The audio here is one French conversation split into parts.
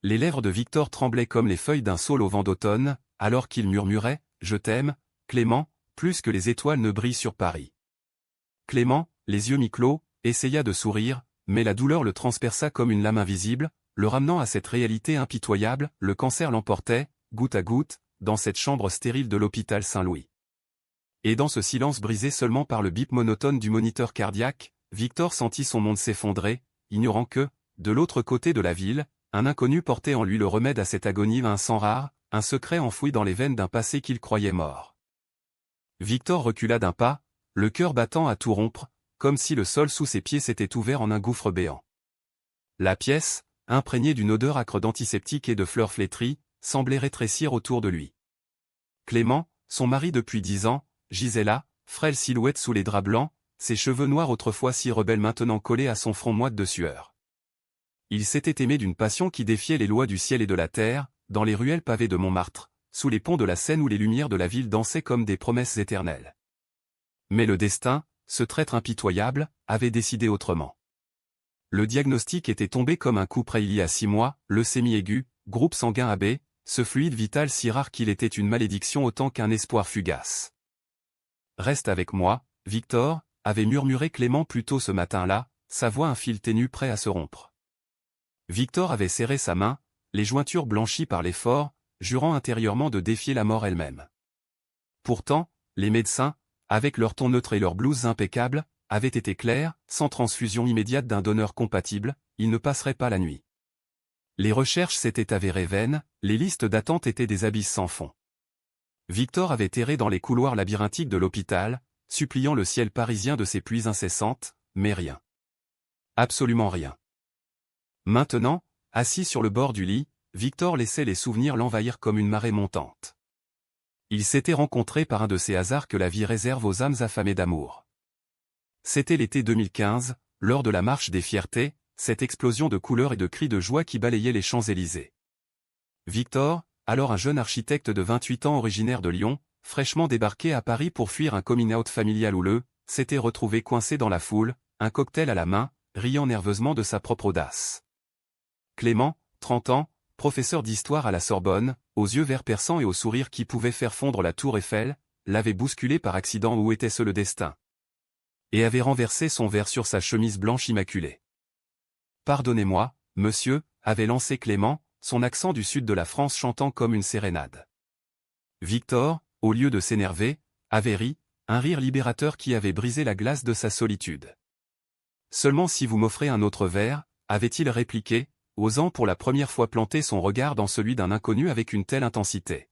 Les lèvres de Victor tremblaient comme les feuilles d'un saule au vent d'automne, alors qu'il murmurait « Je t'aime, Clément, plus que les étoiles ne brillent sur Paris ». Clément, les yeux mi-clos, essaya de sourire, mais la douleur le transperça comme une lame invisible, le ramenant à cette réalité impitoyable. Le cancer l'emportait, goutte à goutte, dans cette chambre stérile de l'hôpital Saint-Louis. Et dans ce silence brisé seulement par le bip monotone du moniteur cardiaque, Victor sentit son monde s'effondrer, ignorant que, de l'autre côté de la ville, un inconnu portait en lui le remède à cette agonie, un sang rare, un secret enfoui dans les veines d'un passé qu'il croyait mort. Victor recula d'un pas, le cœur battant à tout rompre, comme si le sol sous ses pieds s'était ouvert en un gouffre béant. La pièce, imprégnée d'une odeur âcre d'antiseptique et de fleurs flétries, semblait rétrécir autour de lui. Clément, son mari depuis 10 ans, gisait là, frêle silhouette sous les draps blancs, ses cheveux noirs autrefois si rebelles maintenant collés à son front moite de sueur. Il s'était aimé d'une passion qui défiait les lois du ciel et de la terre, dans les ruelles pavées de Montmartre, sous les ponts de la Seine où les lumières de la ville dansaient comme des promesses éternelles. Mais le destin, ce traître impitoyable, avait décidé autrement. Le diagnostic était tombé comme un coup près il y a 6 mois, leucémie aiguë, groupe sanguin AB, ce fluide vital si rare qu'il était une malédiction autant qu'un espoir fugace. « Reste avec moi, Victor », avait murmuré Clément plus tôt ce matin-là, sa voix un fil ténu prêt à se rompre. Victor avait serré sa main, les jointures blanchies par l'effort, jurant intérieurement de défier la mort elle-même. Pourtant, les médecins, avec leur ton neutre et leurs blouses impeccables, avaient été clairs, sans transfusion immédiate d'un donneur compatible, il ne passerait pas la nuit. Les recherches s'étaient avérées vaines, les listes d'attente étaient des abysses sans fond. Victor avait erré dans les couloirs labyrinthiques de l'hôpital, suppliant le ciel parisien de ses pluies incessantes, mais rien. Absolument rien. Maintenant, assis sur le bord du lit, Victor laissait les souvenirs l'envahir comme une marée montante. Il s'était rencontré par un de ces hasards que la vie réserve aux âmes affamées d'amour. C'était l'été 2015, lors de la marche des fiertés, cette explosion de couleurs et de cris de joie qui balayait les Champs-Élysées. Victor, alors un jeune architecte de 28 ans originaire de Lyon, fraîchement débarqué à Paris pour fuir un coming-out familial houleux, s'était retrouvé coincé dans la foule, un cocktail à la main, riant nerveusement de sa propre audace. Clément, 30 ans, professeur d'histoire à la Sorbonne, aux yeux verts perçants et au sourire qui pouvait faire fondre la tour Eiffel, l'avait bousculé par accident. Où était-ce le destin? Et avait renversé son verre sur sa chemise blanche immaculée. « Pardonnez-moi, monsieur », avait lancé Clément, son accent du sud de la France chantant comme une sérénade. Victor, au lieu de s'énerver, avait ri, un rire libérateur qui avait brisé la glace de sa solitude. « Seulement si vous m'offrez un autre verre », avait-il répliqué, osant pour la première fois planter son regard dans celui d'un inconnu avec une telle intensité.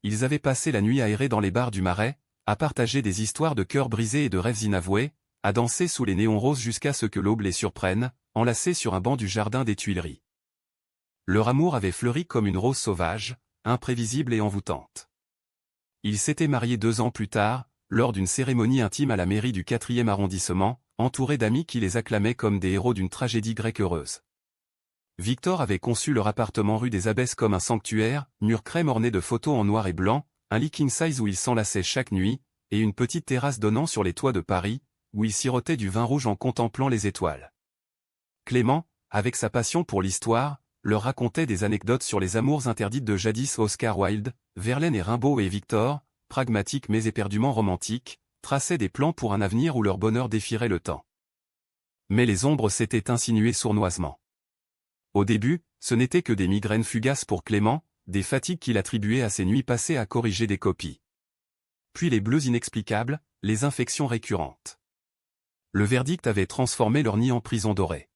Ils avaient passé la nuit à errer dans les bars du Marais, à partager des histoires de cœurs brisés et de rêves inavoués, à danser sous les néons roses jusqu'à ce que l'aube les surprenne, enlacés sur un banc du jardin des Tuileries. Leur amour avait fleuri comme une rose sauvage, imprévisible et envoûtante. Ils s'étaient mariés 2 ans plus tard, lors d'une cérémonie intime à la mairie du 4e arrondissement, entourés d'amis qui les acclamaient comme des héros d'une tragédie grecque heureuse. Victor avait conçu leur appartement rue des Abbesses comme un sanctuaire, mur crème orné de photos en noir et blanc, un lit king size où ils s'enlaçaient chaque nuit, et une petite terrasse donnant sur les toits de Paris, où ils sirotaient du vin rouge en contemplant les étoiles. Clément, avec sa passion pour l'histoire, leur racontait des anecdotes sur les amours interdites de jadis. Oscar Wilde, Verlaine et Rimbaud, et Victor, pragmatique mais éperdument romantique, traçaient des plans pour un avenir où leur bonheur défierait le temps. Mais les ombres s'étaient insinuées sournoisement. Au début, ce n'était que des migraines fugaces pour Clément, des fatigues qu'il attribuait à ses nuits passées à corriger des copies. Puis les bleus inexplicables, les infections récurrentes. Le verdict avait transformé leur nid en prison dorée.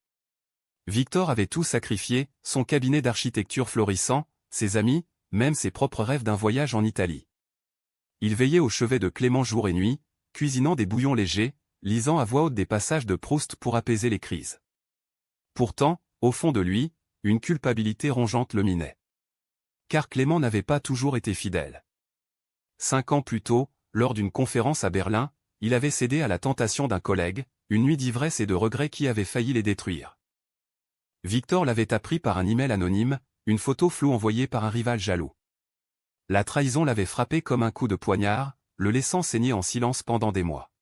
Victor avait tout sacrifié, son cabinet d'architecture florissant, ses amis, même ses propres rêves d'un voyage en Italie. Il veillait au chevet de Clément jour et nuit, cuisinant des bouillons légers, lisant à voix haute des passages de Proust pour apaiser les crises. Pourtant, au fond de lui, une culpabilité rongeante le minait. Car Clément n'avait pas toujours été fidèle. 5 ans plus tôt, lors d'une conférence à Berlin, il avait cédé à la tentation d'un collègue, une nuit d'ivresse et de regrets qui avait failli les détruire. Victor l'avait appris par un email anonyme, une photo floue envoyée par un rival jaloux. La trahison l'avait frappé comme un coup de poignard, le laissant saigner en silence pendant des mois.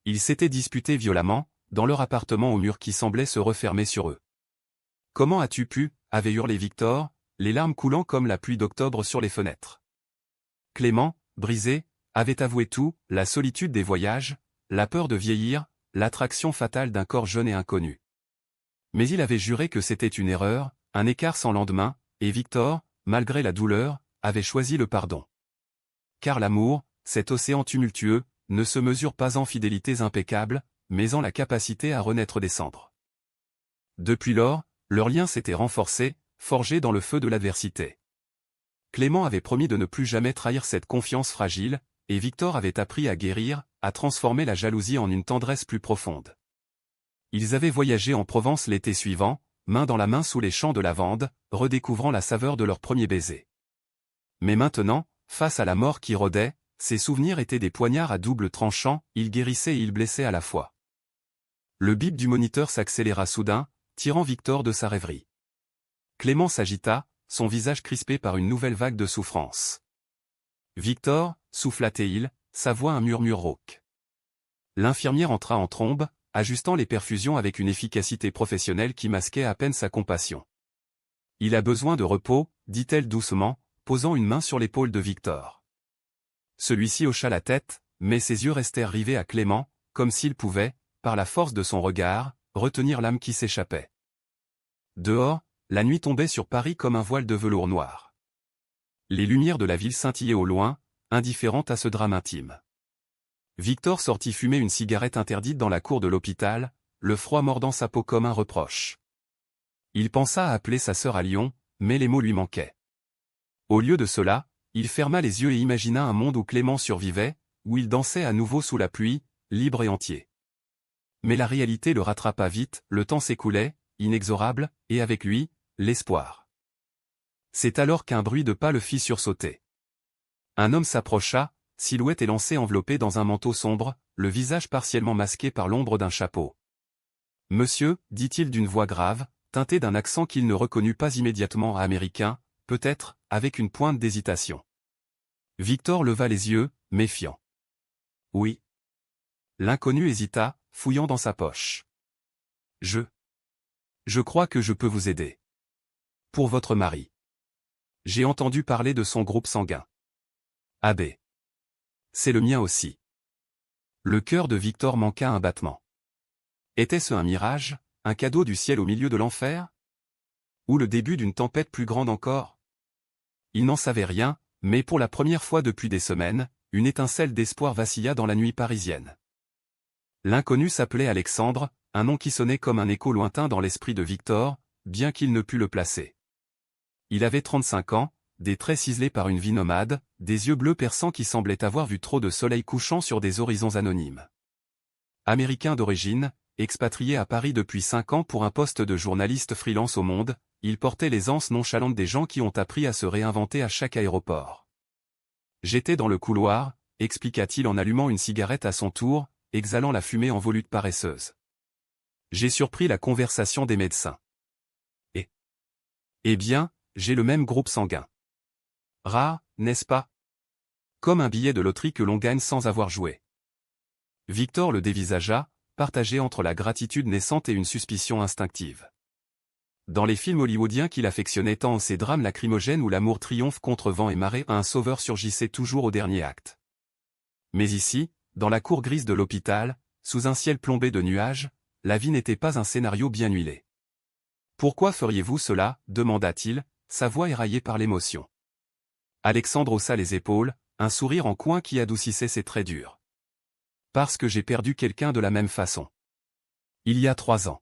Ils s'étaient disputés violemment, dans leur appartement au mur qui semblait se refermer sur eux. « Comment as-tu pu » avait hurlé Victor, les larmes coulant comme la pluie d'octobre sur les fenêtres. Clément, brisé, avait avoué tout, la solitude des voyages, la peur de vieillir, l'attraction fatale d'un corps jeune et inconnu. Mais il avait juré que c'était une erreur, un écart sans lendemain, et Victor, malgré la douleur, avait choisi le pardon. Car l'amour, cet océan tumultueux, ne se mesure pas en fidélités impeccables, mais en la capacité à renaître des cendres. Depuis lors, leur lien s'était renforcé, forgé dans le feu de l'adversité. Clément avait promis de ne plus jamais trahir cette confiance fragile, et Victor avait appris à guérir, à transformer la jalousie en une tendresse plus profonde. Ils avaient voyagé en Provence l'été suivant, main dans la main sous les champs de lavande, redécouvrant la saveur de leur premier baiser. Mais maintenant, face à la mort qui rôdait, ces souvenirs étaient des poignards à double tranchant, ils guérissaient et ils blessaient à la fois. Le bip du moniteur s'accéléra soudain, tirant Victor de sa rêverie. Clément s'agita, son visage crispé par une nouvelle vague de souffrance. « Victor » souffla-t-il, sa voix un murmure rauque. L'infirmière entra en trombe, ajustant les perfusions avec une efficacité professionnelle qui masquait à peine sa compassion. « Il a besoin de repos » dit-elle doucement, posant une main sur l'épaule de Victor. Celui-ci hocha la tête, mais ses yeux restèrent rivés à Clément, comme s'il pouvait, par la force de son regard, retenir l'âme qui s'échappait. Dehors, la nuit tombait sur Paris comme un voile de velours noir. Les lumières de la ville scintillaient au loin, indifférentes à ce drame intime. Victor sortit fumer une cigarette interdite dans la cour de l'hôpital, le froid mordant sa peau comme un reproche. Il pensa à appeler sa sœur à Lyon, mais les mots lui manquaient. Au lieu de cela, il ferma les yeux et imagina un monde où Clément survivait, où il dansait à nouveau sous la pluie, libre et entier. Mais la réalité le rattrapa vite, le temps s'écoulait, inexorable, et avec lui, l'espoir. C'est alors qu'un bruit de pas le fit sursauter. Un homme s'approcha, silhouette élancée enveloppée dans un manteau sombre, le visage partiellement masqué par l'ombre d'un chapeau. « Monsieur » dit-il d'une voix grave, teintée d'un accent qu'il ne reconnut pas immédiatement à américain, peut-être, avec une pointe d'hésitation. Victor leva les yeux, méfiant. « Oui. » L'inconnu hésita, fouillant dans sa poche. « Je crois que je peux vous aider. Pour votre mari. J'ai entendu parler de son groupe sanguin. AB. C'est le mien aussi. » Le cœur de Victor manqua un battement. Était-ce un mirage, un cadeau du ciel au milieu de l'enfer? Ou le début d'une tempête plus grande encore? Il n'en savait rien, mais pour la première fois depuis des semaines, une étincelle d'espoir vacilla dans la nuit parisienne. L'inconnu s'appelait Alexandre, un nom qui sonnait comme un écho lointain dans l'esprit de Victor, bien qu'il ne pût le placer. Il avait 35 ans, des traits ciselés par une vie nomade, des yeux bleus perçants qui semblaient avoir vu trop de soleil couchant sur des horizons anonymes. Américain d'origine, expatrié à Paris depuis 5 ans pour un poste de journaliste freelance au Monde, il portait l'aisance nonchalante des gens qui ont appris à se réinventer à chaque aéroport. « J'étais dans le couloir », expliqua-t-il en allumant une cigarette à son tour, exhalant la fumée en volute paresseuse. J'ai surpris la conversation des médecins. Eh bien, j'ai le même groupe sanguin. Rare, n'est-ce pas? Comme un billet de loterie que l'on gagne sans avoir joué. Victor le dévisagea, partagé entre la gratitude naissante et une suspicion instinctive. Dans les films hollywoodiens qu'il affectionnait tant, ces drames lacrymogènes où l'amour triomphe contre vent et marée, un sauveur surgissait toujours au dernier acte. Mais ici, dans la cour grise de l'hôpital, sous un ciel plombé de nuages, la vie n'était pas un scénario bien huilé. « Pourquoi feriez-vous cela » demanda-t-il, sa voix éraillée par l'émotion. Alexandre haussa les épaules, un sourire en coin qui adoucissait ses traits durs. « Parce que j'ai perdu quelqu'un de la même façon. Il y a 3 ans.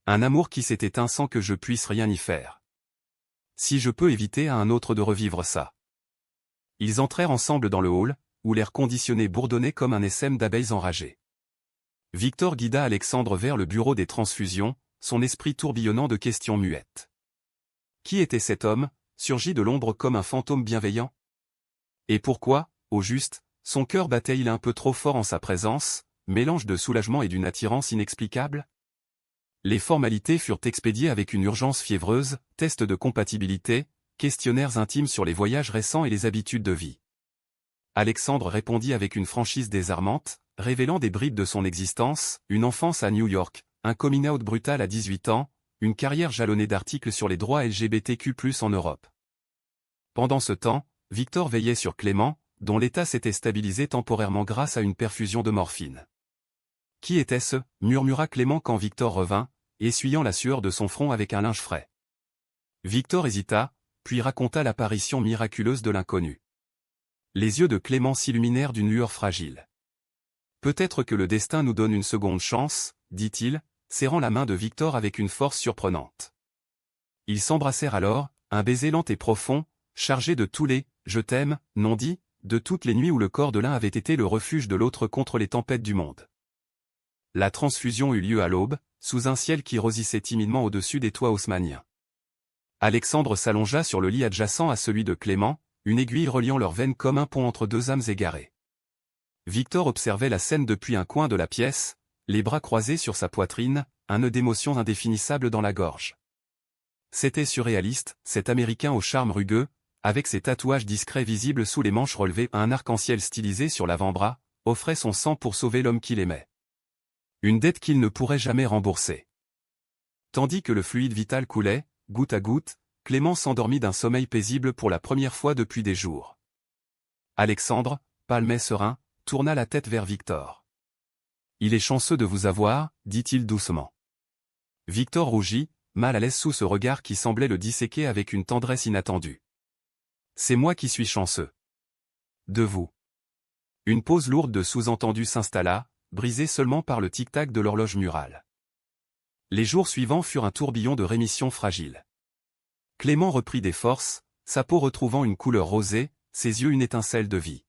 Un amour qui s'est éteint sans que je puisse rien y faire. Si je peux éviter à un autre de revivre ça. » Ils entrèrent ensemble dans le hall, où l'air conditionné bourdonnait comme un essaim d'abeilles enragées. Victor guida Alexandre vers le bureau des transfusions, son esprit tourbillonnant de questions muettes. Qui était cet homme, surgi de l'ombre comme un fantôme bienveillant? Et pourquoi, au juste, son cœur battait-il un peu trop fort en sa présence, mélange de soulagement et d'une attirance inexplicable? Les formalités furent expédiées avec une urgence fiévreuse, tests de compatibilité, questionnaires intimes sur les voyages récents et les habitudes de vie. Alexandre répondit avec une franchise désarmante, révélant des bribes de son existence, une enfance à New York, un coming-out brutal à 18 ans, une carrière jalonnée d'articles sur les droits LGBTQ+ en Europe. Pendant ce temps, Victor veillait sur Clément, dont l'état s'était stabilisé temporairement grâce à une perfusion de morphine. « Qui était-ce » murmura Clément quand Victor revint, essuyant la sueur de son front avec un linge frais. Victor hésita, puis raconta l'apparition miraculeuse de l'inconnu. Les yeux de Clément s'illuminèrent d'une lueur fragile. « Peut-être que le destin nous donne une seconde chance, » dit-il, serrant la main de Victor avec une force surprenante. Ils s'embrassèrent alors, un baiser lent et profond, chargé de tous les « je t'aime » non dits, de toutes les nuits où le corps de l'un avait été le refuge de l'autre contre les tempêtes du monde. La transfusion eut lieu à l'aube, sous un ciel qui rosissait timidement au-dessus des toits haussmanniens. Alexandre s'allongea sur le lit adjacent à celui de Clément, une aiguille reliant leurs veines comme un pont entre deux âmes égarées. Victor observait la scène depuis un coin de la pièce, les bras croisés sur sa poitrine, un nœud d'émotion indéfinissable dans la gorge. C'était surréaliste, cet Américain au charme rugueux, avec ses tatouages discrets visibles sous les manches relevées, un arc-en-ciel stylisé sur l'avant-bras, offrait son sang pour sauver l'homme qu'il aimait. Une dette qu'il ne pourrait jamais rembourser. Tandis que le fluide vital coulait, goutte à goutte, Clément s'endormit d'un sommeil paisible pour la première fois depuis des jours. Alexandre, pâle mais serein, tourna la tête vers Victor. « Il est chanceux de vous avoir, » dit-il doucement. Victor rougit, mal à l'aise sous ce regard qui semblait le disséquer avec une tendresse inattendue. « C'est moi qui suis chanceux. »« De vous. » Une pause lourde de sous-entendu s'installa, brisée seulement par le tic-tac de l'horloge murale. Les jours suivants furent un tourbillon de rémission fragile. Clément reprit des forces, sa peau retrouvant une couleur rosée, ses yeux une étincelle de vie.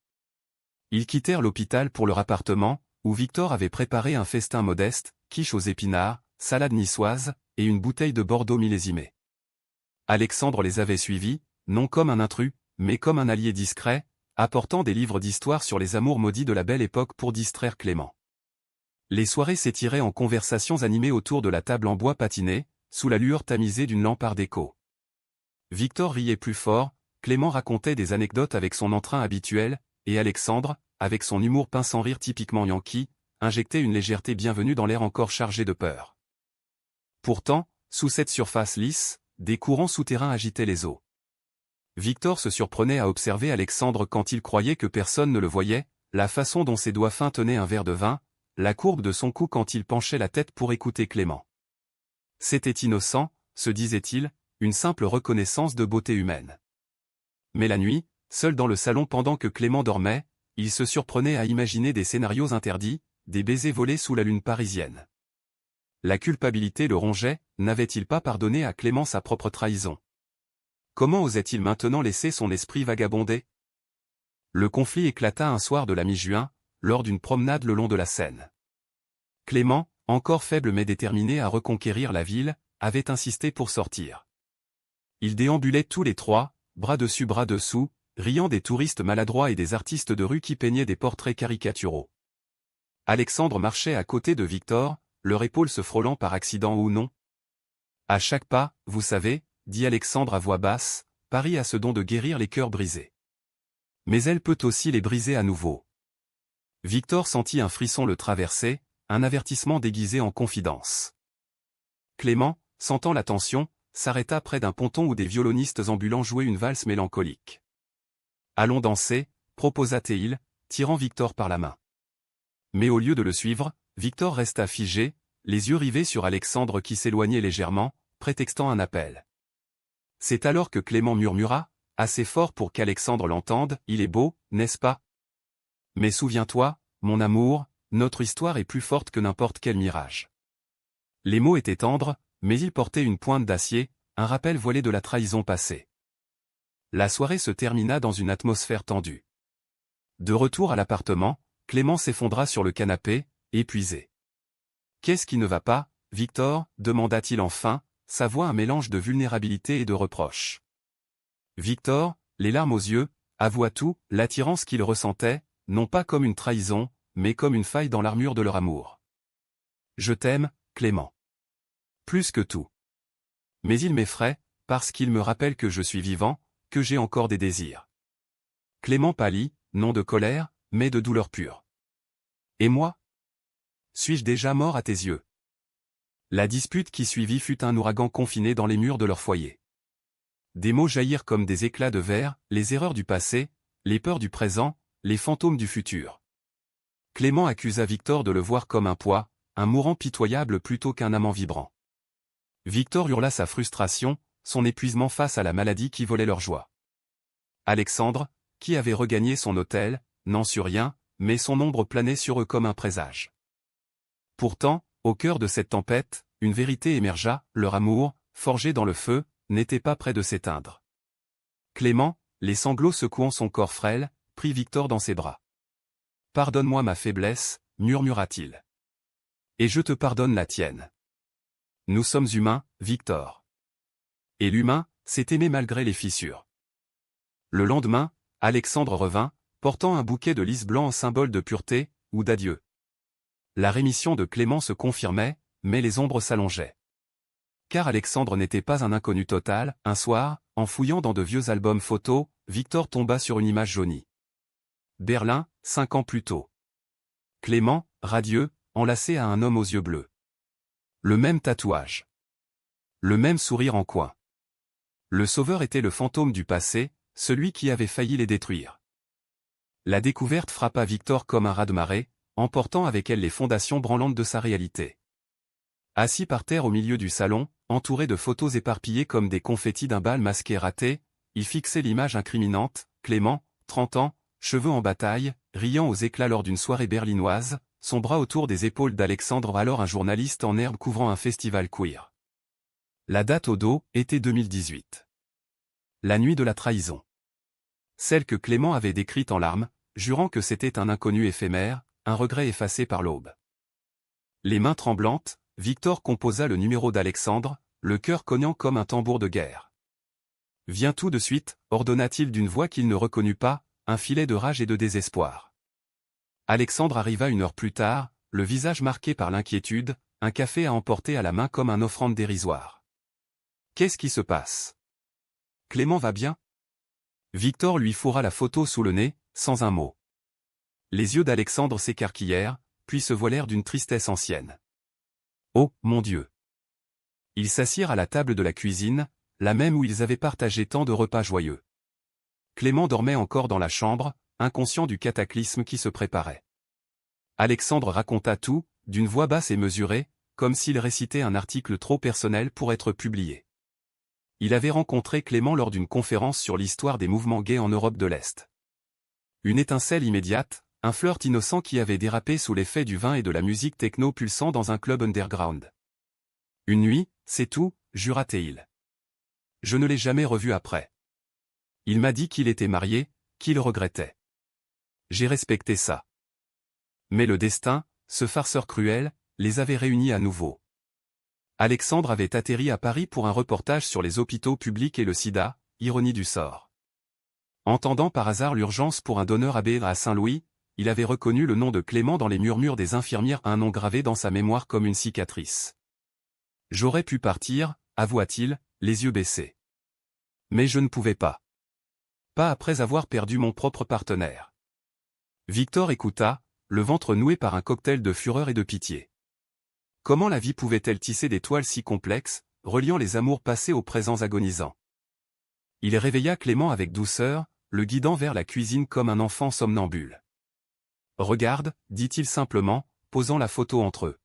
Ils quittèrent l'hôpital pour leur appartement, où Victor avait préparé un festin modeste, quiche aux épinards, salade niçoise, et une bouteille de Bordeaux millésimée. Alexandre les avait suivis, non comme un intrus, mais comme un allié discret, apportant des livres d'histoire sur les amours maudits de la belle époque pour distraire Clément. Les soirées s'étiraient en conversations animées autour de la table en bois patiné, sous la lueur tamisée d'une lampe art déco. Victor riait plus fort, Clément racontait des anecdotes avec son entrain habituel, et Alexandre, avec son humour pince sans rire typiquement yankee, injectait une légèreté bienvenue dans l'air encore chargé de peur. Pourtant, sous cette surface lisse, des courants souterrains agitaient les eaux. Victor se surprenait à observer Alexandre quand il croyait que personne ne le voyait, la façon dont ses doigts fins tenaient un verre de vin, la courbe de son cou quand il penchait la tête pour écouter Clément. C'était innocent, se disait-il, une simple reconnaissance de beauté humaine. Mais la nuit, seul dans le salon pendant que Clément dormait, il se surprenait à imaginer des scénarios interdits, des baisers volés sous la lune parisienne. La culpabilité le rongeait, n'avait-il pas pardonné à Clément sa propre trahison? Comment osait-il maintenant laisser son esprit vagabonder? Le conflit éclata un soir de la mi-juin, lors d'une promenade le long de la Seine. Clément, encore faible mais déterminé à reconquérir la ville, avait insisté pour sortir. Ils déambulaient tous les trois, bras dessus bras dessous, riant des touristes maladroits et des artistes de rue qui peignaient des portraits caricaturaux. Alexandre marchait à côté de Victor, leur épaule se frôlant par accident ou non. À chaque pas, vous savez, dit Alexandre à voix basse, Paris a ce don de guérir les cœurs brisés. Mais elle peut aussi les briser à nouveau. Victor sentit un frisson le traverser, un avertissement déguisé en confidence. Clément, sentant la tension, s'arrêta près d'un ponton où des violonistes ambulants jouaient une valse mélancolique. « Allons danser » proposa-t-il, tirant Victor par la main. Mais au lieu de le suivre, Victor resta figé, les yeux rivés sur Alexandre qui s'éloignait légèrement, prétextant un appel. C'est alors que Clément murmura, assez fort pour qu'Alexandre l'entende, « Il est beau, n'est-ce pas? Mais souviens-toi, mon amour, notre histoire est plus forte que n'importe quel mirage. » Les mots étaient tendres, mais ils portaient une pointe d'acier, un rappel voilé de la trahison passée. La soirée se termina dans une atmosphère tendue. De retour à l'appartement, Clément s'effondra sur le canapé, épuisé. « Qu'est-ce qui ne va pas, Victor » demanda-t-il enfin, sa voix un mélange de vulnérabilité et de reproche. Victor, les larmes aux yeux, avoua tout, l'attirance qu'il ressentait, non pas comme une trahison, mais comme une faille dans l'armure de leur amour. « Je t'aime, Clément. Plus que tout. Mais il m'effraie, parce qu'il me rappelle que je suis vivant, que j'ai encore des désirs. » Clément pâlit, non de colère, mais de douleur pure. « Et moi? Suis-je déjà mort à tes yeux? » La dispute qui suivit fut un ouragan confiné dans les murs de leur foyer. Des mots jaillirent comme des éclats de verre, les erreurs du passé, les peurs du présent, les fantômes du futur. Clément accusa Victor de le voir comme un poids, un mourant pitoyable plutôt qu'un amant vibrant. Victor hurla sa frustration, son épuisement face à la maladie qui volait leur joie. Alexandre, qui avait regagné son hôtel, n'en sut rien, mais son ombre planait sur eux comme un présage. Pourtant, au cœur de cette tempête, une vérité émergea, leur amour, forgé dans le feu, n'était pas près de s'éteindre. Clément, les sanglots secouant son corps frêle, prit Victor dans ses bras. « Pardonne-moi ma faiblesse, murmura-t-il. Et je te pardonne la tienne. Nous sommes humains, Victor. Et l'humain, c'est aimer malgré les fissures. » Le lendemain, Alexandre revint, portant un bouquet de lys blanc en symbole de pureté, ou d'adieu. La rémission de Clément se confirmait, mais les ombres s'allongeaient. Car Alexandre n'était pas un inconnu total. Un soir, en fouillant dans de vieux albums photos, Victor tomba sur une image jaunie. Berlin, 5 ans plus tôt. Clément, radieux, enlacé à un homme aux yeux bleus. Le même tatouage. Le même sourire en coin. Le sauveur était le fantôme du passé, celui qui avait failli les détruire. La découverte frappa Victor comme un raz-de-marée, emportant avec elle les fondations branlantes de sa réalité. Assis par terre au milieu du salon, entouré de photos éparpillées comme des confettis d'un bal masqué raté, il fixait l'image incriminante, Clément, 30 ans, cheveux en bataille, riant aux éclats lors d'une soirée berlinoise, son bras autour des épaules d'Alexandre, alors un journaliste en herbe couvrant un festival queer. La date au dos, été 2018. La nuit de la trahison. Celle que Clément avait décrite en larmes, jurant que c'était un inconnu éphémère, un regret effacé par l'aube. Les mains tremblantes, Victor composa le numéro d'Alexandre, le cœur cognant comme un tambour de guerre. « Viens tout de suite », ordonna-t-il d'une voix qu'il ne reconnut pas, un filet de rage et de désespoir. Alexandre arriva 1 heure plus tard, le visage marqué par l'inquiétude, un café à emporter à la main comme un offrande dérisoire. « Qu'est-ce qui se passe ? Clément va bien ?» Victor lui fourra la photo sous le nez, sans un mot. Les yeux d'Alexandre s'écarquillèrent, puis se voilèrent d'une tristesse ancienne. « Oh, mon Dieu !» Ils s'assirent à la table de la cuisine, la même où ils avaient partagé tant de repas joyeux. Clément dormait encore dans la chambre, inconscient du cataclysme qui se préparait. Alexandre raconta tout, d'une voix basse et mesurée, comme s'il récitait un article trop personnel pour être publié. Il avait rencontré Clément lors d'une conférence sur l'histoire des mouvements gays en Europe de l'Est. Une étincelle immédiate, un flirt innocent qui avait dérapé sous l'effet du vin et de la musique techno pulsant dans un club underground. Une nuit, c'est tout, jura-t-il. Je ne l'ai jamais revu après. Il m'a dit qu'il était marié, qu'il regrettait. J'ai respecté ça. Mais le destin, ce farceur cruel, les avait réunis à nouveau. Alexandre avait atterri à Paris pour un reportage sur les hôpitaux publics et le sida, ironie du sort. Entendant par hasard l'urgence pour un donneur AB à Saint-Louis, il avait reconnu le nom de Clément dans les murmures des infirmières, un nom gravé dans sa mémoire comme une cicatrice. J'aurais pu partir, avoua-t-il, les yeux baissés. Mais je ne pouvais pas. Pas après avoir perdu mon propre partenaire. Victor écouta, le ventre noué par un cocktail de fureur et de pitié. Comment la vie pouvait-elle tisser des toiles si complexes, reliant les amours passés aux présents agonisants? Il réveilla Clément avec douceur, le guidant vers la cuisine comme un enfant somnambule. « Regarde », dit-il simplement, posant la photo entre eux.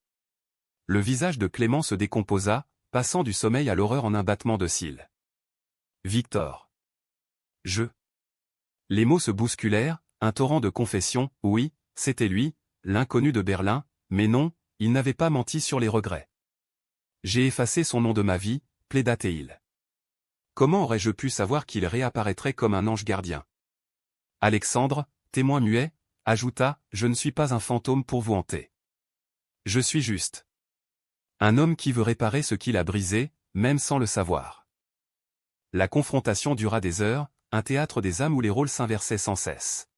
Le visage de Clément se décomposa, passant du sommeil à l'horreur en un battement de cils. « Victor. Je. » Les mots se bousculèrent, un torrent de confessions, oui, c'était lui, l'inconnu de Berlin, mais non, il n'avait pas menti sur les regrets. J'ai effacé son nom de ma vie, plaida-t-il. Comment aurais-je pu savoir qu'il réapparaîtrait comme un ange gardien? Alexandre, témoin muet, ajouta, je ne suis pas un fantôme pour vous hanter. Je suis juste un homme qui veut réparer ce qu'il a brisé, même sans le savoir. La confrontation dura des heures, un théâtre des âmes où les rôles s'inversaient sans cesse.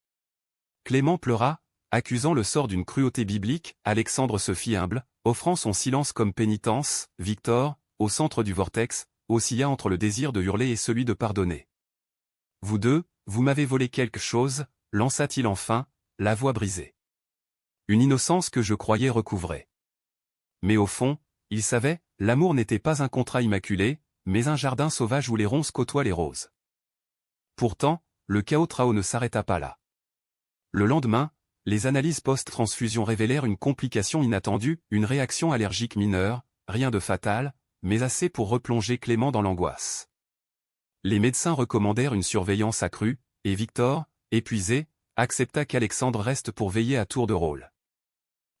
Clément pleura, accusant le sort d'une cruauté biblique, Alexandre se fit humble, offrant son silence comme pénitence, Victor, au centre du vortex, oscilla entre le désir de hurler et celui de pardonner. Vous deux, vous m'avez volé quelque chose, lança-t-il enfin, la voix brisée. Une innocence que je croyais recouvrer. Mais au fond, Il savait, l'amour n'était pas un contrat immaculé, mais un jardin sauvage où les ronces côtoient les roses. Pourtant, le chaos Trao ne s'arrêta pas là. Le lendemain, les analyses post-transfusion révélèrent une complication inattendue, une réaction allergique mineure, rien de fatal, mais assez pour replonger Clément dans l'angoisse. Les médecins recommandèrent une surveillance accrue, et Victor, épuisé, accepta qu'Alexandre reste pour veiller à tour de rôle.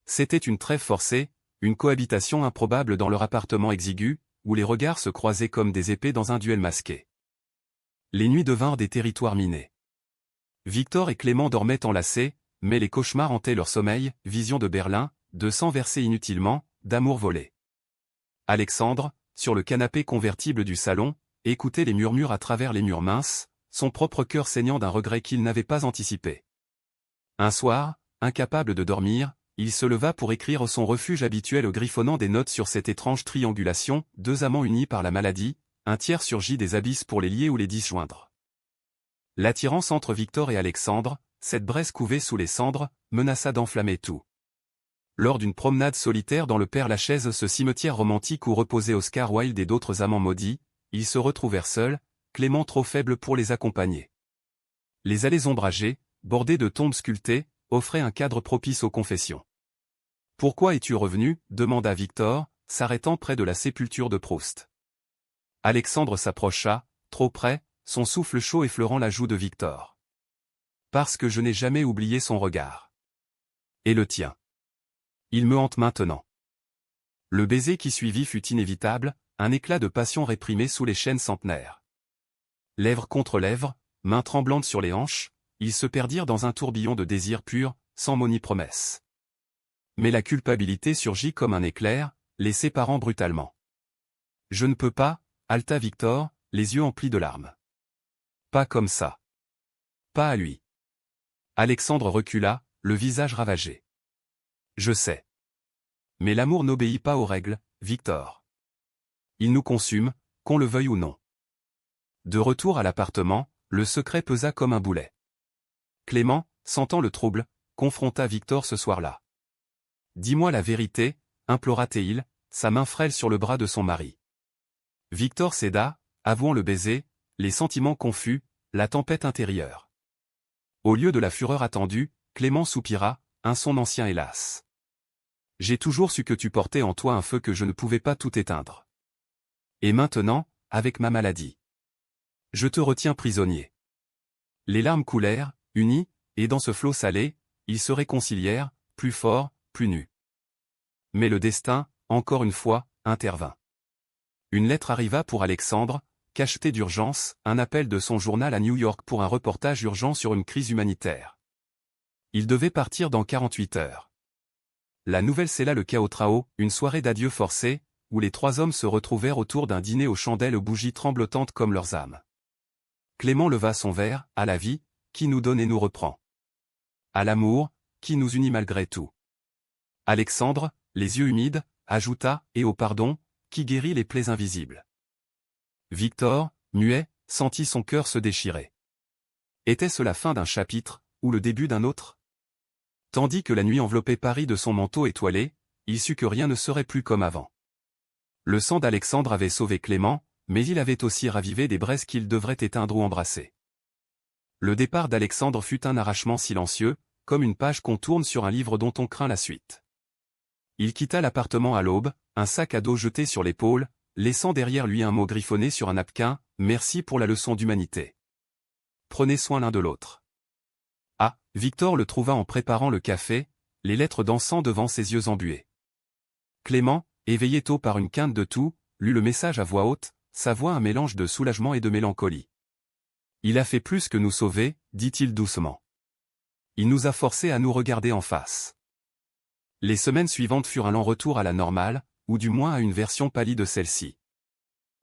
C'était une trêve forcée, une cohabitation improbable dans leur appartement exigu, où les regards se croisaient comme des épées dans un duel masqué. Les nuits devinrent des territoires minés. Victor et Clément dormaient enlacés, mais les cauchemars hantaient leur sommeil, visions de Berlin, de sang versé inutilement, d'amour volé. Alexandre, sur le canapé convertible du salon, écoutait les murmures à travers les murs minces, son propre cœur saignant d'un regret qu'il n'avait pas anticipé. Un soir, incapable de dormir, il se leva pour écrire son refuge habituel griffonnant des notes sur cette étrange triangulation, deux amants unis par la maladie, un tiers surgit des abysses pour les lier ou les disjoindre. L'attirance entre Victor et Alexandre, cette braise couvée sous les cendres, menaça d'enflammer tout. Lors d'une promenade solitaire dans le Père-Lachaise, ce cimetière romantique où reposaient Oscar Wilde et d'autres amants maudits, ils se retrouvèrent seuls, Clément trop faible pour les accompagner. Les allées ombragées, bordées de tombes sculptées, offraient un cadre propice aux confessions. « Pourquoi es-tu revenu » demanda Victor, s'arrêtant près de la sépulture de Proust. Alexandre s'approcha, trop près, son souffle chaud effleurant la joue de Victor. « Parce que je n'ai jamais oublié son regard. Et le tien. Il me hante maintenant. » Le baiser qui suivit fut inévitable, un éclat de passion réprimé sous les chaînes centenaires. Lèvres contre lèvres, mains tremblantes sur les hanches, ils se perdirent dans un tourbillon de désirs purs, sans mots ni promesses. Mais la culpabilité surgit comme un éclair, les séparant brutalement. « Je ne peux pas » haleta Victor, les yeux emplis de larmes. « Pas comme ça. Pas à lui. » Alexandre recula, le visage ravagé. « Je sais. Mais l'amour n'obéit pas aux règles, Victor. Il nous consume, qu'on le veuille ou non. » De retour à l'appartement, le secret pesa comme un boulet. Clément, sentant le trouble, confronta Victor ce soir-là. « Dis-moi la vérité » implora-t-il, sa main frêle sur le bras de son mari. Victor céda, avouant le baiser, les sentiments confus, la tempête intérieure. Au lieu de la fureur attendue, Clément soupira, un son ancien hélas. « J'ai toujours su que tu portais en toi un feu que je ne pouvais pas tout éteindre. Et maintenant, avec ma maladie. Je te retiens prisonnier. » Les larmes coulèrent, unies, et dans ce flot salé, ils se réconcilièrent, plus forts, plus nus. Mais le destin, encore une fois, intervint. Une lettre arriva pour Alexandre, cachetée d'urgence, un appel de son journal à New York pour un reportage urgent sur une crise humanitaire. Il devait partir dans 48 heures. La nouvelle scella le chaos Trao, une soirée d'adieu forcé, où les trois hommes se retrouvèrent autour d'un dîner aux chandelles aux bougies tremblotantes comme leurs âmes. Clément leva son verre, à la vie, qui nous donne et nous reprend. À l'amour, qui nous unit malgré tout. Alexandre, les yeux humides, ajouta, et au pardon, qui guérit les plaies invisibles. Victor, muet, sentit son cœur se déchirer. Était-ce la fin d'un chapitre, ou le début d'un autre? Tandis que la nuit enveloppait Paris de son manteau étoilé, il sut que rien ne serait plus comme avant. Le sang d'Alexandre avait sauvé Clément, mais il avait aussi ravivé des braises qu'il devrait éteindre ou embrasser. Le départ d'Alexandre fut un arrachement silencieux, comme une page qu'on tourne sur un livre dont on craint la suite. Il quitta l'appartement à l'aube, un sac à dos jeté sur l'épaule, laissant derrière lui un mot griffonné sur un napkin, « Merci pour la leçon d'humanité. Prenez soin l'un de l'autre. » Ah, Victor le trouva en préparant le café, les lettres dansant devant ses yeux embués. Clément, éveillé tôt par une quinte de toux, lut le message à voix haute, sa voix un mélange de soulagement et de mélancolie. « Il a fait plus que nous sauver, » dit-il doucement. « Il nous a forcés à nous regarder en face. » Les semaines suivantes furent un lent retour à la normale, ou du moins à une version pâlie de celle-ci.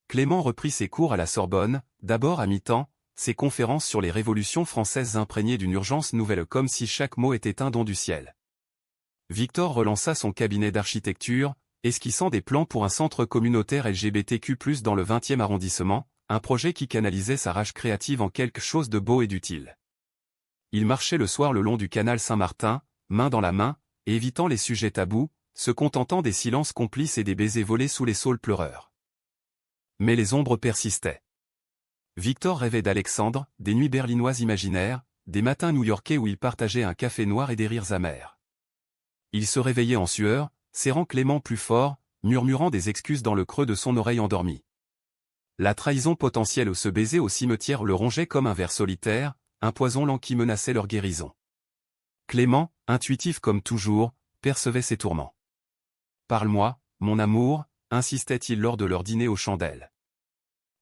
Clément reprit ses cours à la Sorbonne, d'abord à mi-temps, ses conférences sur les révolutions françaises imprégnées d'une urgence nouvelle comme si chaque mot était un don du ciel. Victor relança son cabinet d'architecture, esquissant des plans pour un centre communautaire LGBTQ+, dans le 20e arrondissement, un projet qui canalisait sa rage créative en quelque chose de beau et d'utile. Il marchait le soir le long du canal Saint-Martin, main dans la main, évitant les sujets tabous, se contentant des silences complices et des baisers volés sous les saules pleureurs. Mais les ombres persistaient. Victor rêvait d'Alexandre, des nuits berlinoises imaginaires, des matins new-yorkais où il partageait un café noir et des rires amers. Il se réveillait en sueur, serrant Clément plus fort, murmurant des excuses dans le creux de son oreille endormie. La trahison potentielle ou ce baiser au cimetière le rongeait comme un ver solitaire, un poison lent qui menaçait leur guérison. Clément, intuitif comme toujours, percevait ses tourments. « Parle-moi, mon amour », insistait-il lors de leur dîner aux chandelles.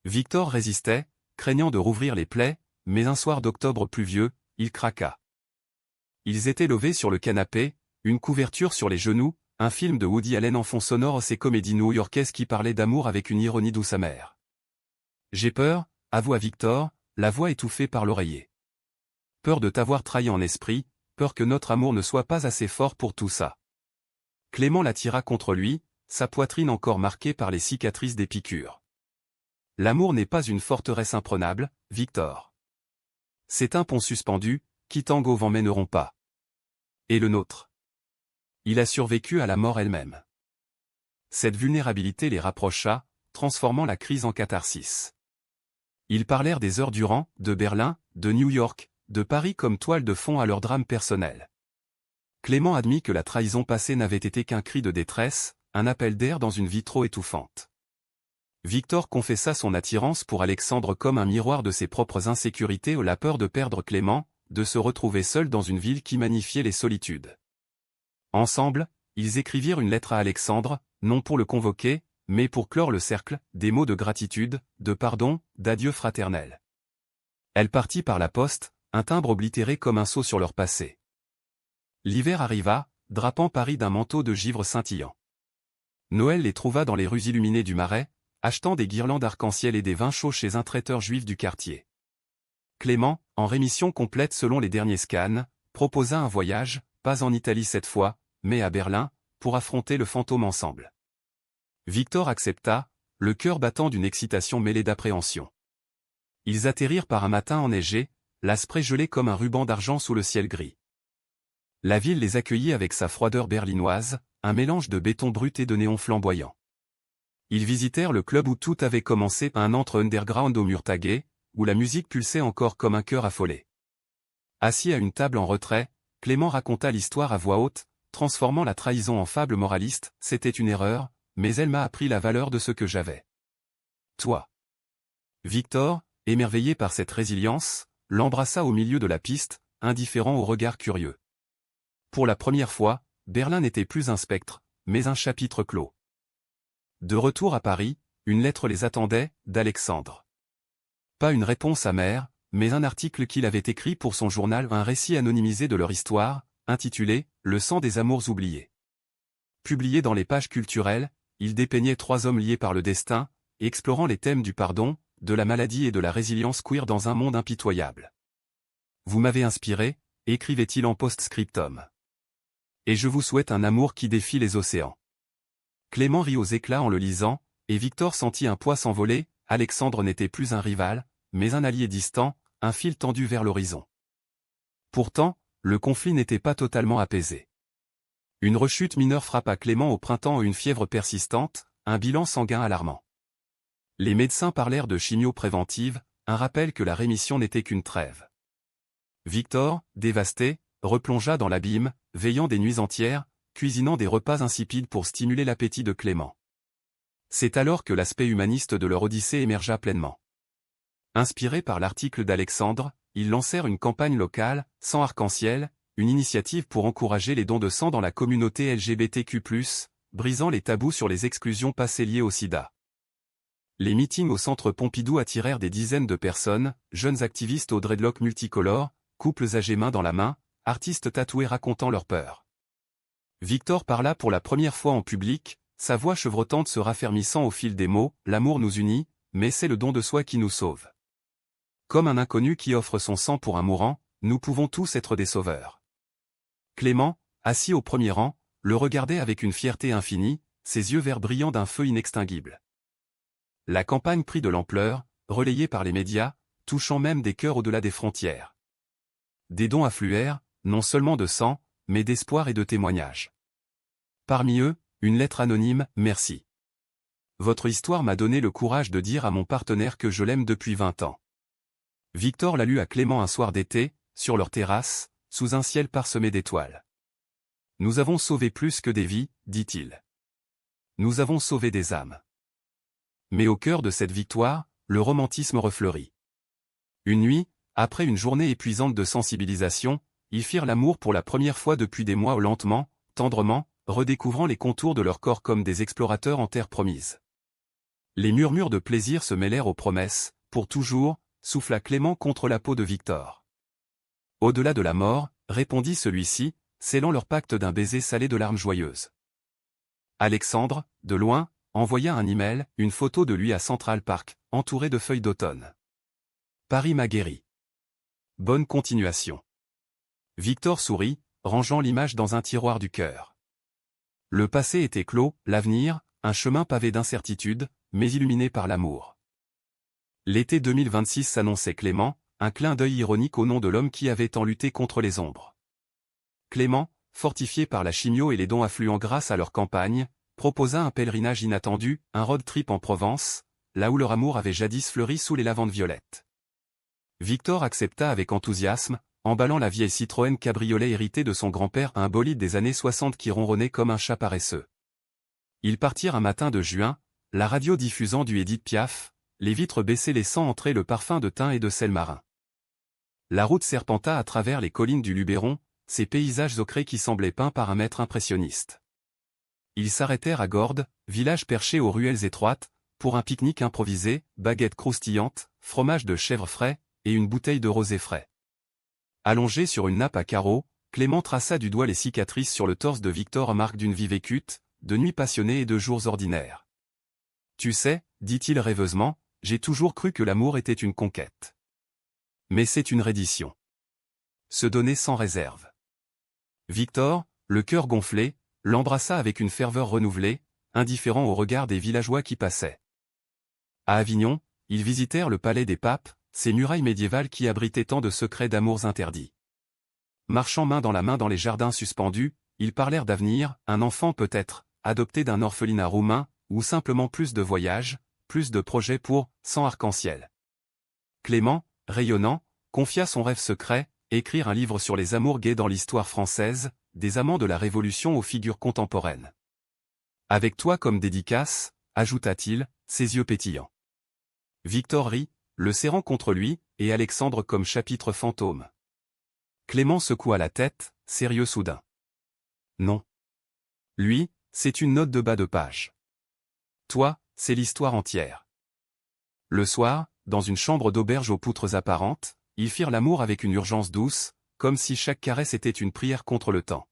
Victor résistait, craignant de rouvrir les plaies, mais un soir d'octobre pluvieux, il craqua. Ils étaient levés sur le canapé, une couverture sur les genoux, un film de Woody Allen en fond sonore, ces comédies new-yorkaises qui parlaient d'amour avec une ironie douce amère. « J'ai peur », avoua Victor, la voix étouffée par l'oreiller. « Peur de t'avoir trahi en esprit, peur que notre amour ne soit pas assez fort pour tout ça. » Clément l'attira contre lui, sa poitrine encore marquée par les cicatrices des piqûres. « L'amour n'est pas une forteresse imprenable, Victor. C'est un pont suspendu, qui tangue au vent mèneront pas. Et le nôtre. Il a survécu à la mort elle-même. » Cette vulnérabilité les rapprocha, transformant la crise en catharsis. Ils parlèrent des heures durant, de Berlin, de New York, de Paris comme toile de fond à leur drame personnel. Clément admit que la trahison passée n'avait été qu'un cri de détresse, un appel d'air dans une vie trop étouffante. Victor confessa son attirance pour Alexandre comme un miroir de ses propres insécurités ou la peur de perdre Clément, de se retrouver seul dans une ville qui magnifiait les solitudes. Ensemble, ils écrivirent une lettre à Alexandre, non pour le convoquer, mais pour clore le cercle, des mots de gratitude, de pardon, d'adieu fraternel. Elle partit par la poste, un timbre oblitéré comme un sceau sur leur passé. L'hiver arriva, drapant Paris d'un manteau de givre scintillant. Noël les trouva dans les rues illuminées du Marais, achetant des guirlandes arc-en-ciel et des vins chauds chez un traiteur juif du quartier. Clément, en rémission complète selon les derniers scans, proposa un voyage, pas en Italie cette fois, mais à Berlin, pour affronter le fantôme ensemble. Victor accepta, le cœur battant d'une excitation mêlée d'appréhension. Ils atterrirent par un matin enneigé, l'asprey gelé comme un ruban d'argent sous le ciel gris. La ville les accueillit avec sa froideur berlinoise, un mélange de béton brut et de néon flamboyant. Ils visitèrent le club où tout avait commencé, un antre underground aux murs tagués, où la musique pulsait encore comme un cœur affolé. Assis à une table en retrait, Clément raconta l'histoire à voix haute, transformant la trahison en fable moraliste. « C'était une erreur, mais elle m'a appris la valeur de ce que j'avais. Toi. » Victor, émerveillé par cette résilience, l'embrassa au milieu de la piste, indifférent au regard curieux. Pour la première fois, Berlin n'était plus un spectre, mais un chapitre clos. De retour à Paris, une lettre les attendait, d'Alexandre. Pas une réponse amère, mais un article qu'il avait écrit pour son journal, un récit anonymisé de leur histoire, intitulé « Le sang des amours oubliés ». Publié dans les pages culturelles, il dépeignait 3 hommes liés par le destin, explorant les thèmes du pardon, de la maladie et de la résilience queer dans un monde impitoyable. « Vous m'avez inspiré », écrivait-il en post-scriptum. « Et je vous souhaite un amour qui défie les océans. » Clément rit aux éclats en le lisant, et Victor sentit un poids s'envoler. Alexandre n'était plus un rival, mais un allié distant, un fil tendu vers l'horizon. Pourtant, le conflit n'était pas totalement apaisé. Une rechute mineure frappa Clément au printemps, une fièvre persistante, un bilan sanguin alarmant. Les médecins parlèrent de chimio préventive, un rappel que la rémission n'était qu'une trêve. Victor, dévasté, replongea dans l'abîme, veillant des nuits entières, cuisinant des repas insipides pour stimuler l'appétit de Clément. C'est alors que l'aspect humaniste de leur odyssée émergea pleinement. Inspirés par l'article d'Alexandre, ils lancèrent une campagne locale, Sang arc-en-ciel, une initiative pour encourager les dons de sang dans la communauté LGBTQ+, brisant les tabous sur les exclusions passées liées au sida. Les meetings au centre Pompidou attirèrent des dizaines de personnes, jeunes activistes aux dreadlocks multicolores, couples âgés main dans la main, artistes tatoués racontant leurs peurs. Victor parla pour la première fois en public, sa voix chevrotante se raffermissant au fil des mots. « L'amour nous unit, mais c'est le don de soi qui nous sauve. Comme un inconnu qui offre son sang pour un mourant, nous pouvons tous être des sauveurs. » Clément, assis au premier rang, le regardait avec une fierté infinie, ses yeux verts brillants d'un feu inextinguible. La campagne prit de l'ampleur, relayée par les médias, touchant même des cœurs au-delà des frontières. Des dons affluèrent, non seulement de sang, mais d'espoir et de témoignages. Parmi eux, une lettre anonyme, merci. Votre histoire m'a donné le courage de dire à mon partenaire que je l'aime depuis 20 ans. Victor l'a lu à Clément un soir d'été, sur leur terrasse, sous un ciel parsemé d'étoiles. Nous avons sauvé plus que des vies, dit-il. Nous avons sauvé des âmes. Mais au cœur de cette victoire, le romantisme refleurit. Une nuit, après une journée épuisante de sensibilisation, ils firent l'amour pour la première fois depuis des mois lentement, tendrement, redécouvrant les contours de leur corps comme des explorateurs en terre promise. Les murmures de plaisir se mêlèrent aux promesses, pour toujours, souffla Clément contre la peau de Victor. Au-delà de la mort, répondit celui-ci, scellant leur pacte d'un baiser salé de larmes joyeuses. Alexandre, de loin, envoya un email, une photo de lui à Central Park, entouré de feuilles d'automne. Paris m'a guéri. Bonne continuation. Victor sourit, rangeant l'image dans un tiroir du cœur. Le passé était clos, l'avenir, un chemin pavé d'incertitudes, mais illuminé par l'amour. L'été 2026 s'annonçait clément, un clin d'œil ironique au nom de l'homme qui avait tant lutté contre les ombres. Clément, fortifié par la chimio et les dons affluant grâce à leur campagne, proposa un pèlerinage inattendu, un road trip en Provence, là où leur amour avait jadis fleuri sous les lavandes violettes. Victor accepta avec enthousiasme, emballant la vieille Citroën cabriolet héritée de son grand-père, un bolide des années 60 qui ronronnait comme un chat paresseux. Ils partirent un matin de juin, la radio diffusant du Édith Piaf, les vitres baissées laissant entrer le parfum de thym et de sel marin. La route serpenta à travers les collines du Luberon, ces paysages ocrés qui semblaient peints par un maître impressionniste. Ils s'arrêtèrent à Gordes, village perché aux ruelles étroites, pour un pique-nique improvisé, baguettes croustillantes, fromage de chèvre frais, et une bouteille de rosé frais. Allongé sur une nappe à carreaux, Clément traça du doigt les cicatrices sur le torse de Victor, marque d'une vie vécute, de nuits passionnées et de jours ordinaires. Tu sais, dit-il rêveusement, j'ai toujours cru que l'amour était une conquête. Mais c'est une reddition. Se donner sans réserve. Victor, le cœur gonflé, l'embrassa avec une ferveur renouvelée, indifférent au regard des villageois qui passaient. À Avignon, ils visitèrent le palais des papes, ces murailles médiévales qui abritaient tant de secrets d'amours interdits. Marchant main dans les jardins suspendus, ils parlèrent d'avenir, un enfant peut-être, adopté d'un orphelinat roumain, ou simplement plus de voyages, plus de projets pour, sans arc-en-ciel. Clément, rayonnant, confia son rêve secret, écrire un livre sur les amours gays dans l'histoire française, des amants de la Révolution aux figures contemporaines. Avec toi comme dédicace, ajouta-t-il, ses yeux pétillants. Victor rit, le serrant contre lui, et Alexandre comme chapitre fantôme. Clément secoua la tête, sérieux soudain. Non. Lui, c'est une note de bas de page. Toi, c'est l'histoire entière. Le soir, dans une chambre d'auberge aux poutres apparentes, ils firent l'amour avec une urgence douce, comme si chaque caresse était une prière contre le temps.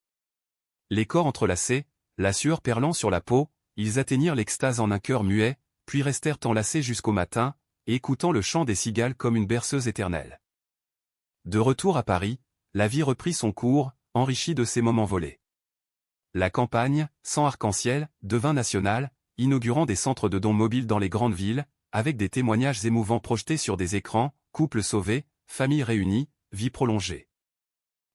Les corps entrelacés, la sueur perlant sur la peau, ils atteignirent l'extase en un cœur muet, puis restèrent enlacés jusqu'au matin, écoutant le chant des cigales comme une berceuse éternelle. De retour à Paris, la vie reprit son cours, enrichie de ces moments volés. La campagne, sans arc-en-ciel, devint nationale, inaugurant des centres de dons mobiles dans les grandes villes, avec des témoignages émouvants projetés sur des écrans, couples sauvés, familles réunies, vie prolongée.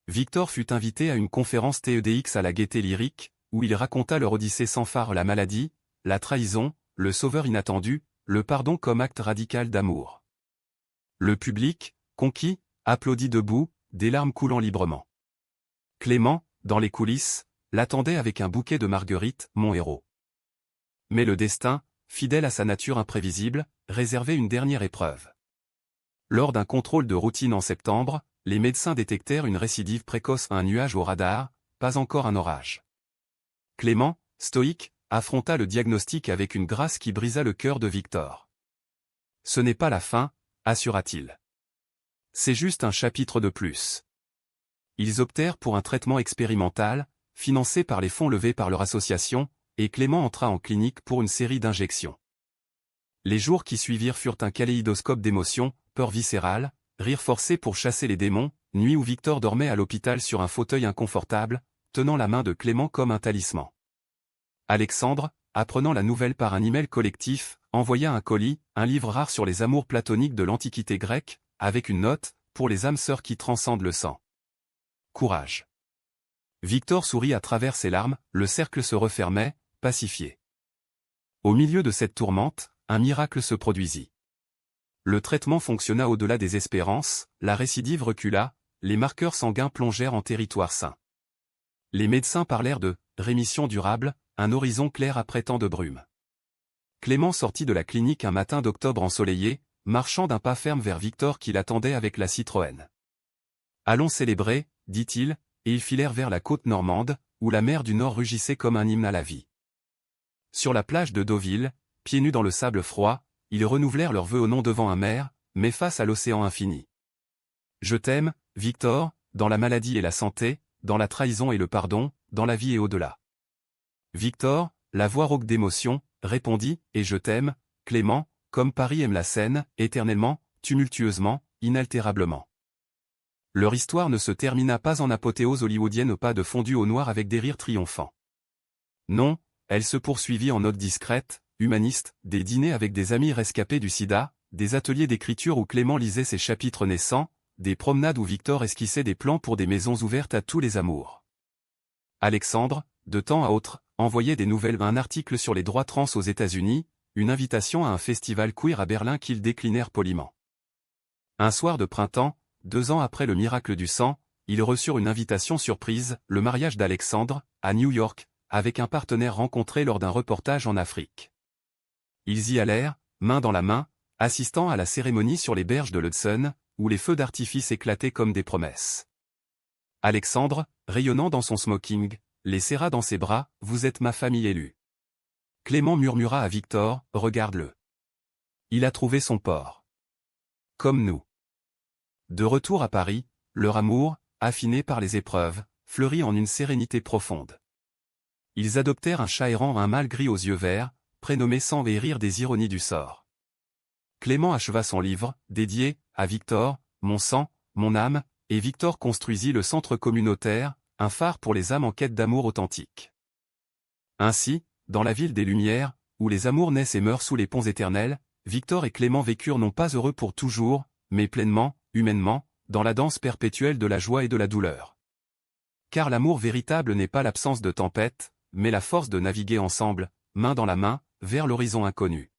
Victor fut invité à une conférence TEDx à la Gaieté Lyrique, où il raconta leur odyssée sans phare, la maladie, la trahison, le sauveur inattendu, le pardon comme acte radical d'amour. Le public, conquis, applaudit debout, des larmes coulant librement. Clément, dans les coulisses, l'attendait avec un bouquet de marguerites, mon héros. Mais le destin, fidèle à sa nature imprévisible, réservait une dernière épreuve. Lors d'un contrôle de routine en septembre, les médecins détectèrent une récidive précoce, un nuage au radar, pas encore un orage. Clément, stoïque, affronta le diagnostic avec une grâce qui brisa le cœur de Victor. Ce n'est pas la fin, assura-t-il. C'est juste un chapitre de plus. Ils optèrent pour un traitement expérimental, financé par les fonds levés par leur association, et Clément entra en clinique pour une série d'injections. Les jours qui suivirent furent un kaléidoscope d'émotions, peur viscérale, rire forcé pour chasser les démons, nuit où Victor dormait à l'hôpital sur un fauteuil inconfortable, tenant la main de Clément comme un talisman. Alexandre, apprenant la nouvelle par un email collectif, envoya un colis, un livre rare sur les amours platoniques de l'Antiquité grecque, avec une note, pour les âmes sœurs qui transcendent le sang. Courage. Victor sourit à travers ses larmes, le cercle se refermait, pacifié. Au milieu de cette tourmente, un miracle se produisit. Le traitement fonctionna au-delà des espérances, la récidive recula, les marqueurs sanguins plongèrent en territoire sain. Les médecins parlèrent de « rémission durable », un horizon clair après tant de brume. Clément sortit de la clinique un matin d'octobre ensoleillé, marchant d'un pas ferme vers Victor qui l'attendait avec la Citroën. « Allons célébrer », dit-il, et ils filèrent vers la côte normande, où la mer du Nord rugissait comme un hymne à la vie. Sur la plage de Deauville, pieds nus dans le sable froid, ils renouvelèrent leurs vœux au non devant un mer, mais face à l'océan infini. « Je t'aime, Victor, dans la maladie et la santé, dans la trahison et le pardon, dans la vie et au-delà. » Victor, la voix rauque d'émotion, répondit « Et je t'aime, Clément, comme Paris aime la Seine, éternellement, tumultueusement, inaltérablement. » Leur histoire ne se termina pas en apothéose hollywoodienne au pas de fondu au noir avec des rires triomphants. Non, elle se poursuivit en notes discrètes, humanistes, des dîners avec des amis rescapés du sida, des ateliers d'écriture où Clément lisait ses chapitres naissants, des promenades où Victor esquissait des plans pour des maisons ouvertes à tous les amours. Alexandre, de temps à autre, envoyait des nouvelles, un article sur les droits trans aux États-Unis, une invitation à un festival queer à Berlin qu'ils déclinèrent poliment. Un soir de printemps, 2 ans après le miracle du sang, ils reçurent une invitation surprise, le mariage d'Alexandre, à New York, avec un partenaire rencontré lors d'un reportage en Afrique. Ils y allèrent, main dans la main, assistant à la cérémonie sur les berges de l'Hudson, où les feux d'artifice éclataient comme des promesses. Alexandre, rayonnant dans son smoking, les serra dans ses bras, « Vous êtes ma famille élue. » Clément murmura à Victor, « Regarde-le. Il a trouvé son port. Comme nous. » De retour à Paris, leur amour, affiné par les épreuves, fleurit en une sérénité profonde. Ils adoptèrent un chat errant, un mâle gris aux yeux verts, prénommé sans rire des ironies du sort. Clément acheva son livre, dédié à Victor, Mon sang, mon âme, et Victor construisit le centre communautaire, un phare pour les âmes en quête d'amour authentique. Ainsi, dans la ville des Lumières, où les amours naissent et meurent sous les ponts éternels, Victor et Clément vécurent non pas heureux pour toujours, mais pleinement, humainement, dans la danse perpétuelle de la joie et de la douleur. Car l'amour véritable n'est pas l'absence de tempête, mais la force de naviguer ensemble, main dans la main, vers l'horizon inconnu.